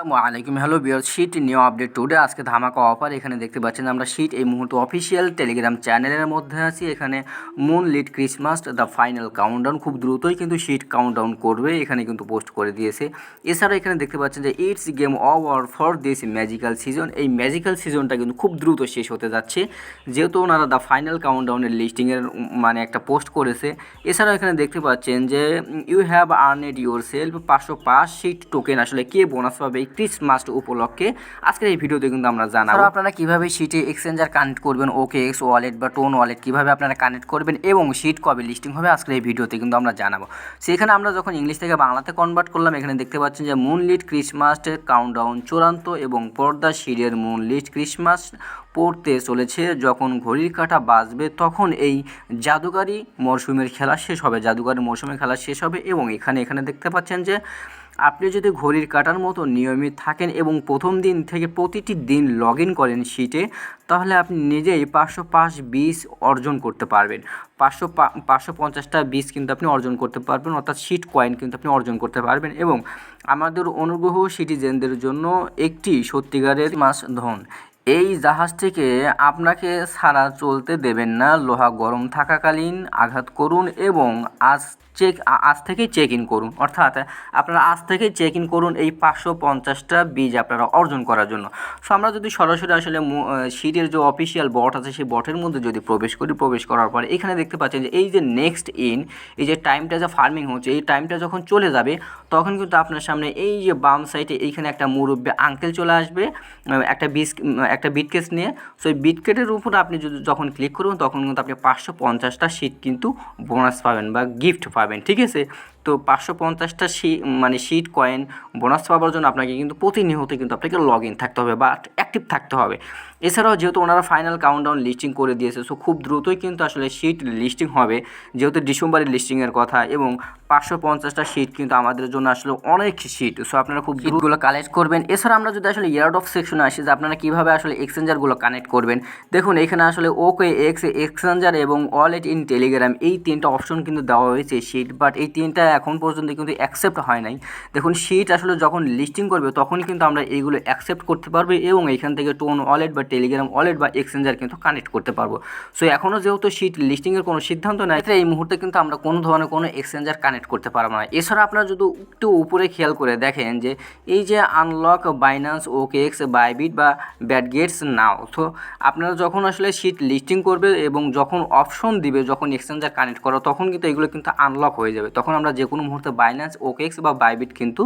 আসসালামু hello viewers, sheet new update today আজকে ধামাকা অফার। এখানে দেখতে পাচ্ছেন আমরা শিট এই মুহূর্তে অফিসিয়াল টেলিগ্রাম চ্যানেলের মধ্যে আছি। এখানে moon lead Christmas the final countdown খুব দ্রুতই কিন্তু শিট কাউন্টডাউন করবে, এখানে কিন্তু পোস্ট করে দিয়েছে। এছাড়া এখানে দেখতে পাচ্ছেন যে it's game over for this magical season. এই ম্যাজিক্যাল সিজনটা কিন্তু খুব দ্রুত শেষ হতে যাচ্ছে, যেহেতু ওনারা দ্য ফাইনাল কাউন্টডাউনের লিস্টিংয়ের মানে একটা পোস্ট করেছে। এছাড়াও এখানে দেখতে পাচ্ছেন যে you have earned yourself 505 sheet token আসলে কে বোনাস পাবে এই ক্রিসমাস উপলক্ষে আজকের এই ভিডিওতে কিন্তু আমরা জানাবো আপনারা কিভাবে শিটে এক্সচেঞ্জার কানেক্ট করবেন, OKX ওয়ালেট বা টোন ওয়ালেট কিভাবে আপনারা কানেক্ট করবেন এবং শিট কবে লিস্টিং হবে আজকের এই ভিডিওতে কিন্তু আমরা জানাবো। সেখানে আমরা যখন ইংলিশ থেকে বাংলাতে কনভার্ট করলাম, এখানে দেখতে পাচ্ছেন যে মুন লিড ক্রিসমাসের কাউন্টডাউন চূড়ান্ত এবং পর্দা শিটের মুন লিড ক্রিসমাস পড়তে চলেছে। যখন ঘড়ির কাঁটা বাজবে তখন এই জাদুকারী মরশুমের খেলা শেষ হবে, জাদুকারী মরশুমের খেলা শেষ হবে। এবং এখানে দেখতে পাচ্ছেন যে আপনি যদি ঘড়ির কাঁটার মতো নিয়মিত থাকেন এবং প্রথম দিন থেকে প্রতিটি দিন লগ ইন করেন শিটে, তাহলে আপনি নিজেই 505 বিস অর্জন করতে পারবেন। 550টা বিস কিন্তু আপনি অর্জন করতে পারবেন, অর্থাৎ শিট কয়েন কিন্তু আপনি অর্জন করতে পারবেন। এবং আমাদের অনুগ্রহ সিটিজেনদের জন্য একটি সত্যিকারের মাস ধন। এই জাহাজ থেকে আপনাকে ছাড়া চলতে দেবেন না। লোহা গরম থাকাকালীন আঘাত করুন এবং আজ থেকেই চেক ইন করুন, অর্থাৎ আপনারা আজ থেকেই চেক ইন করুন এই 550টা বীজ আপনারা অর্জন করার জন্য। সো আমরা যদি সরাসরি আসলে শিটের যে অফিসিয়াল বট আছে সেই বটের মধ্যে যদি প্রবেশ করার পরে এখানে দেখতে পাচ্ছেন যে এই যে নেক্সট ইন, এই যে টাইমটা যে ফার্মিং হচ্ছে, এই টাইমটা যখন চলে যাবে তখন কিন্তু আপনার সামনে এই যে বাম সাইডে এইখানে একটা মুরব্বী আঙ্কেল চলে আসবে একটা বিটকেস নিয়ে। সো এই বিটকেটের উপর আপনি যখন ক্লিক করবেন তখন কিন্তু আপনি 550টা শিট কিন্তু বোনাস পাবেন বা গিফট পাবেন, ঠিক আছে। তো 550টা শিট কয়েন বোনাস পাওয়ার জন্য আপনাকে কিন্তু প্রতিনিয়ত কিন্তু আপনাকে লগ ইন থাকতে হবে বা অ্যাক্টিভ থাকতে হবে। এছাড়াও যেহেতু ওনারা ফাইনাল কাউন্টডাউন লিস্টিং করে দিয়েছে, সো খুব দ্রুতই কিন্তু আসলে শিট লিস্টিং হবে, যেহেতু ডিসেম্বরের লিস্টিংয়ের কথা। এবং 550টা শিট কিন্তু আমাদের জন্য আসলে অনেক শিট, সো আপনারা খুব দ্রুতগুলো কালেক্ট করবেন। এছাড়া আমরা যদি আসলে ইয়ার্ড অফ সেকশনে আসি যে আপনারা কীভাবে আসলে এক্সচেঞ্জারগুলো কানেক্ট করবেন, দেখুন এখানে আসলে OKX এক্সচেঞ্জার এবং ওয়ালেট ইন টেলিগ্রাম এই তিনটা অপশন কিন্তু দেওয়া হয়েছে শিট, বাট এই তিনটা এখন পর্যন্ত কিন্তু অ্যাকসেপ্ট হয় নাই। দেখুন শিট আসলে যখন লিস্টিং করবে তখনই কিন্তু আমরা এইগুলো অ্যাকসেপ্ট করতে পারবো এবং এইখান থেকে টোন ওয়ালেট বা টেলিগ্রাম ওয়ালেট বা এক্সচেঞ্জার কিন্তু কানেক্ট করতে পারবো। সো এখনও যেহেতু শিট লিস্টিংয়ের কোনো সিদ্ধান্ত নেই, এই মুহূর্তে কিন্তু আমরা কোনো ধরনের কোনো এক্সচেঞ্জার কানেক্ট করতে পারবো না। এছাড়া আপনারা যদি একটু উপরে খেয়াল করে দেখেন যে এই যে আনলক বাইন্যান্স, OKX, বাইবিট বা ব্যাটগেটস নাও, তো আপনারা যখন আসলে শিট লিস্টিং করবে এবং যখন অপশন দিবে যখন এক্সচেঞ্জার কানেক্ট করো তখন কিন্তু এগুলো কিন্তু আনলক হয়ে যাবে, তখন আমরা যে কোনো মুহূর্তে বাইন্যান্স, OKX বা বাইবিট কিন্তু